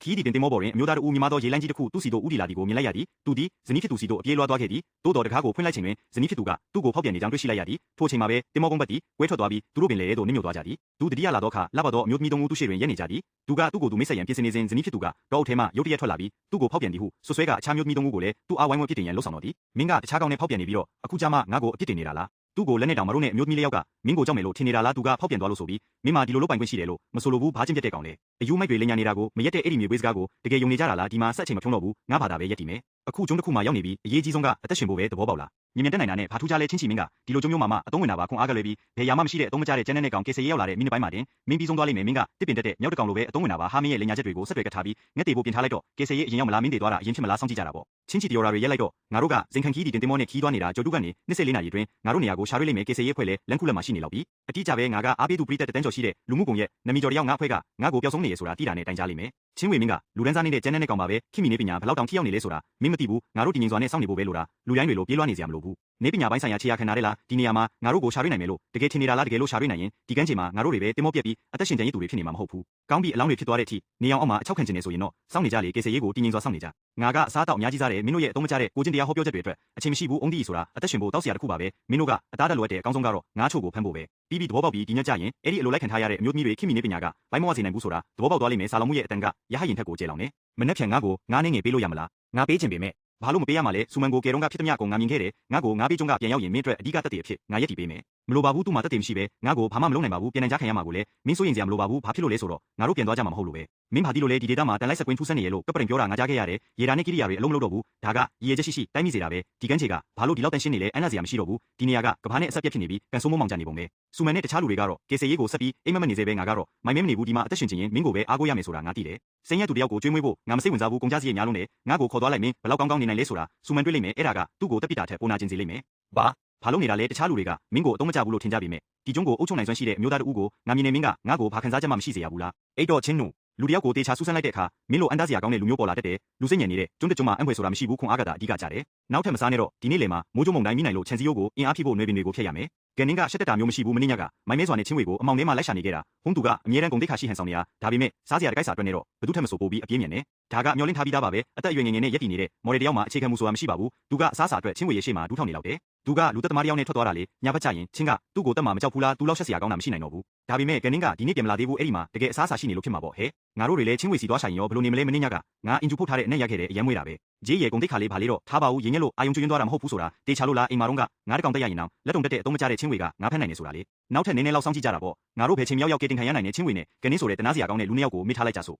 ခီးဒီတင်တင်မောပေါ်တွင်အမျိုးသားတို့မြမသောရေလမ်းကြီးတစ်ခုသူ့စီတို့ဥတီလာဒီကိုမြင်လိုက်ရသည်သူသည်ဇနီးဖြစ်သူစီတို့အပြေးလွှားသွားခဲ့သည်တိုးတော်တကားကိုဖွင့်လိုက်ချိန်တွင်ဇနီးဖြစ်သူကသူ့ကိုဖောက်ပြန်နေကြောင်းတွေ့ရှိလိုက်ရသည်ထိုချိန်မှာပဲတင်မောကုန်းဘက်သည်ကွဲထွက်သွားပြီးသူတို့ပင်လေသို့နစ်မြုပ်သွားကြသည်သူတတိယလာသောအခါလှပသောအမျိုးသမီးသုံးဦးသူ့ရှေ့တွင်ရပ်နေကြသည်သူကသူ့ကိုသူမိတ်ဆက်ရန်ပြင်ဆင်နေစဉ်ဇနီးဖြစ်သူကတော့အုပ်ထဲမှရုတ်တရက်ထွက်လာပြီးသူ့ကိုဖောက်ပြန်သည်ဟုဆွဆွဲကအခြားမျိုးသမီးသုံးဦးကိုလည်းသူ့အားဝိုင်းဝန်းပြစ်တင်ရန်လှုပ်ဆောင်တော်သည်မင်းကတခြားကောင်နဲ့ဖောက်ပြန်နေပြီးတော့အခုကြမှာငါ့ကိုအပြစ်တင်နေတာလားသူ့ကိုလက်နဲ့တောင်မတို့နဲ့အမျိုးသမီးလေးယောက်ကမင်းကိုကြောက်မယ်လို့ထင်နေတာလားသူကဖောက်ပြန်သွားလို့ဆိုပြီးမင်းမဒီလိုလုပ်ပိုင်ခွင့်ရှိတယ်လို့မဆိုလိုဘူးဘာချင်းပြတ်တဲ့ကောင်လေအယူမိုက်တွေလင်ညာနေတာကိုမရက်တဲ့အဲ့ဒီမြေပွေးစကားကိုတကယ်ယုံနေကြတာလားဒီမှာဆက်ချိန်မဖြုံးတော့ဘူးငါဘာသာပဲရက်တည်မယ်အခုကျုံတစ်ခုမှရောက်နေပြီးအရေးကြီးဆုံးကအသက်ရှင်ဖို့ပဲသဘောပေါက်လားမြင်မြန်တက်နိုင်တာနဲ့ဘာထူးခြားလဲချင်းချီမင်းကဒီလိုကျုံမျိုးမှာအသုံးဝင်တာပါခွန်အားကလေးပြီးဘယ်ရာမှမရှိတဲ့အသုံးမကျတဲ့ကျန်းတဲ့ကောင်ကေဆေးရောက်လာတဲ့မိနစ်ပိုင်းမှာတင်မင်းပြီးဆုံးသွားလိမ့်မယ်မင်းကတစ်ပင်တက်တဲ့မြောက်တကောင်လိုပဲအသုံးဝင်တာပါဟာမင်းရဲ့လင်ညာချက်တွေကိုဆက်တွေကထားပြီးငှက်တေဖို့ပြင်ထားလိုက်တော့ကေဆေးရဲ့အရင်ရောက်မလားမင်းတေသွားတာအရင်ဖြစ်မလားစောင့်ကြည့်ကြတာပေါ့ချင်းချီတယောရာတွေရက်လိုက်တော့ငါတို့ကဇင်ခံခီးဒီတင်တင်မောနဲ့ခီးသွားနေတာကြိုတုကနေနှစ်ဆက်လေးနာရီတွင်ငါတို့နေရာကိုရှာတွေ့လိမ့်မယ်ကေဆေးရဲ့ဖွဲ့လဲလမ်းခုလက်မှာရှိနေလောက်ပြီးအတိအကျပဲငါကအားပေးသူပရိသတ်တန်းကျော်ရှိတဲ့လူမှုကွန်ရက်နမီကျော်တယောက်ငါအဖွဲ့ကငါ့ကိုပျောက်ဆုံးနေရဆိုတာသိတာနဲ့တိုင်ကြားလိမ့်မယ်ချင်းဝေမင်းကလူဒန်းစားနေတဲ့ကျန်းတဲ့ကောင်ပါပဲခင်မီနေပညာဘယ်လောက်တောင်ထိရောက်နေလဲဆိုတာမင်းမသိဘူးငါတို့တည်ငြိမ်စွာနဲ့စောင့်နေဖို့ပဲလို့တာလူတိုင်းတွေလိုပြေးလွှားနေစရာမလိုဘူးနေပညာပိုင်းဆိုင်ရာခြေရာခံထားတဲ့လားဒီနေရာမှာငါတို့ကိုရှာတွေ့နိုင်မယ်လို့တကယ်ထင်နေတာလားတကယ်လို့ရှာတွေ့နိုင်ရင်ဒီကမ်းခြေမှာငါတို့တွေပဲတင်မောပြက်ပြီးအသက်ရှင်ကြံရည်သူတွေဖြစ်နေမှာမဟုတ်ဘူးကောင်းပြီအလောင်းတွေဖြစ်သွားတဲ့အထိနေအောင်အောက်မှာအချောက်ခံကျင်နေဆိုရင်တော့စောင့်နေကြလေကေဆေးရေးကိုတည်ငြိမ်စွာစောင့်နေကြငါကအစားအသောက်အများကြီးစားတယ်မင်းတို့ရဲ့အသုံးမကျတဲ့ကိုချင်းတရားဟောပြောချက်တွေအတွက်အချိန်မရှိဘူးအုံးတီဆိုတာအသက်ရှင်ဖို့တောက်စရာတစ်ခုပါပဲမင်းတို့ကအသားတက်လိုအပ်တဲ့အကောင်းဆုံးကတော့ငါချို့ကိုဖမ်းဖို့ပဲပြီးပြီးသဘောပေါက်ပြီးဒီညက်ကြရင်အဲ့ဒီအလိုလိုက်ခံထားရတဲ့အမျိုးသမီးတွေခင်မီနေပညာကဘိုင်းမဝစေနိုင်ဘူးဆိုတာသဘောပေါက်သွားလိမ့်မယ်စာလုံးမှုရဲ့အတန်ကရဟရင်ထက်ကိုကျေလောင်နေမနှက်ဖြန်ငါကိုငါနေငယ်ပေးလို့ရမလားငါပေးချင်ပေမဲ့ဘာလို့မပေးရမှာလဲစူမန်ကိုကေတုံးကဖြစ်သမျှကိုငါမြင်ခဲ့တယ်ငါကိုငါပေးကျုံးကပြန်ရောက်ရင်မင်းအတွက်အဓိကတက်တည်အဖြစ်ငါရက်တည်ပေးမယ်မလိုပါဘူးသူ့မှာတက်တည်မရှိပဲငါကိုဘာမှမလုပ်နိုင်ပါဘူးပြန်နိုင်ကြခံရမှာကိုလည်းမင်းစိုးရင်စရာမလိုပါဘူးဘာဖြစ်လို့လဲဆိုတော့ငါတို့ပြန်သွားကြမှာမဟုတ်လို့ပဲမင်းဘာဒီလိုလဲဒီဒေတာမှာတန်လိုက်စကွင်းထူးဆန်းနေရလို့ကပရင်ပြောတာငါကြားခဲ့ရတယ်ရေဒါနဲ့ကိရိယာတွေအလုံးမလုပ်တော့ဘူးဒါကရည်ရချက်ရှိရှိတိုင်းမိစေတာပဲဒီကန်းချေကဘာလို့ဒီလောက်တန်ရှင်းနေလဲအနာစရာမရှိတော့ဘူးဒီနေရာကကဘာနဲ့အဆက်ပြတ်ဖြစ်နေပြီးကန်ဆိုးမမောင်ကြနေပုံပဲစူမန်နဲ့တခြားလူတွေကတော့ကေဆေးရေးကိုဆက်ပြီးအိမ်မက်မနေစေပဲငါကတော့မိုင်မဲမနေဘူးဒီမှာအသက်ရှင်ခြင်းရင်မင်းကိုပဲအားကိုးရမယ်ဆိုတာငါသိတယ်စိန်ရက်သူတယောက်ကိုကျွေးမွေးဖို့ငါမစိတ်ဝင်စားဘူးကုန်ကြစရိတ်များလုံးနဲ့ငါ့ကိုခေါ်သွားလိုက်မင်းဘယ်လောက်ကောင်းကောင်းနေနိုင်လဲဆိုတာစူမန်တွေ့လိမ့်မယ်အဲ့ဒါကသူ့ကိုတက်ပစ်တာထက်ပိုနာကျင်စေလိမ့်မယ်ဘာလို့နေတာလဲတခြားလူတွေကမင်းကိုအသုံးမချဘူးလို့ထင်ကြပေမဲ့ဒီကျုံးကိုအုပ်ချုပ်နိုင်စွမ်းရှိတဲ့အမျိုးသားတဦးကိုငါမြင်နေမင်းကငါ့ကိုဘာခံစားချက်မှမရှိစေရဘူးလားအဲ့တော့ချင်းနူလူတယောက်ကိုတေချာဆူဆန်းလိုက်တဲ့အခါမင်းလိုအန်တားစရာကောင်းတဲ့လူမျိုးပေါ်လာတတ်တယ်လူစိတ်ညံနေတဲ့ကျုံးတကျုံးမှာအံ့ဖွယ်ဆိုတာမရှိဘူးခွန်အားကတာအဓိကကြတယ်နောက်ထပ်မစားနဲ့တော့ဒီနေ့လေမှာမိုးကြုံမုံတိုင်းမိနိုင်လို့ခြံစည်းရိုးကိုအင်အားဖြည့်ဖို့နှွေးပင်တွေကိုဖျက်ရမယ်ကန်နင်းကရှက်တက်တာမျိုးမရှိဘူးမင်းညကမိုင်းမဲစွာနဲ့ချင်းဝေကိုအမောင်ထဲမှာလိုက်ရှာနေခဲ့တာဟုံးသူကအမြဲတမ်းကုန်တိတ်ခါရှိဟန်ဆောင်နေတာဒါပေမဲ့စားစရာတကိုက်စာအတွက်နဲ့တော့ဘယ်သူထက်မဆိုပိုပြီးအပြင်းမြန်နေဒါကမျောလင်းထားပြီးသားပါပဲအသက်အရွယ်ငယ်ငယ်နဲ့ရက်တည်နေတဲ့မော်ဒယ်တယောက်မှအခြေခံမှုဆိုတာမရှိပါဘူးသူကအစားအစာအတွက်ချင်းဝေရဲ့ရှေ့မှာဒူးထောင်နေလောက်တယ်သူကလူသက်သမားတယောက်နဲ့ထွက်သွားတာလေညဘက်ကျရင်ချင်းကသူ့ကိုတက်မှာမကြောက်ဘူးလားသူ့လောက်ရှက်စရာကောင်းတာမရှိနိုင်တော့ဘူးဒါပေမဲ့ကန်နင်းကဒီနေ့ပြန်မလာသေးဘူးအဲ့ဒီမှာတကယ်အစားအစာရှိနေလို့ဖြစ်မှာပေါ့ဟဲ့ငါတို့တွေလည်းချင်းဝေစီသွားရှာရင်ရောဘယ်လိုနေမလဲမင်းညကငါအင်ဂျူဖုတ်ထားတဲ့အနက်ရက်ခဲ့တဲ့အရန်မွေးတာပဲဂျေးရဲ့ကုန်တိတ်ခါလေးဘာလေးတော့ထားပါဦးရင်းညက်လို့အာယုံကျွင်းသွားတာမဟုတ်ဘူးဆိုတာတေချာလို့လားအိမ်မာတော့ကငါတကောင်တက်ရရင်တော့လက်တုံတက်တဲ့အသုံးမကျတဲ့ချင်းဝေကငါဖက်နိုင်နေဆိုတာလေနောက်ထပ်နည်းနည်းလောက်စောင့်ကြည့်ကြတာပေါ့ငါတို့ဘယ်ချိန်မြောက်ရောက်ကေတင်ခံရနိုင်တဲ့ချင်းဝေနဲ့ကန်နင်းဆိုတဲ့တနာစရာကောင်းတဲ့လူနှစ်ယောက်ကိုမိထားလိုက်ကြစို့